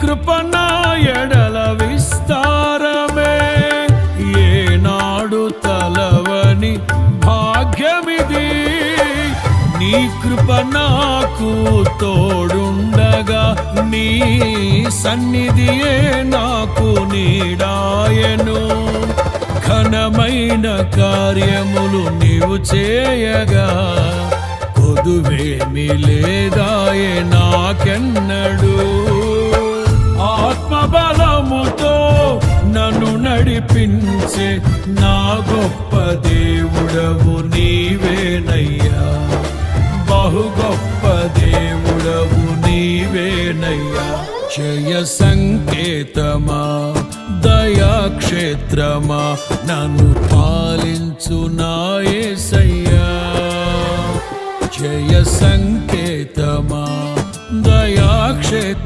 కృప నా ఎడల విస్తారమే, ఏనాడు తలవని భాగ్యమిది. నీ కృప నాకు తోడుండగా, నీ సన్నిధియే నాకు నీడాయను. ఘనమైన కార్యములు నీవు చేయగా, కొదువేమి లేదాయే నాకెన్నడు. ఆత్మబలముతో నన్ను నడిపించే నా గొప్ప దేవుడవు నీవేనయ్యా, బహు గొప్ప దేవుడవు నీవేనయ్యా. జయ సంకేతమా, దయాక్షేత్రమా, నన్ను పాలించు నా యేసయ్యా. జయ సంకేతమా, దయాక్షేత్ర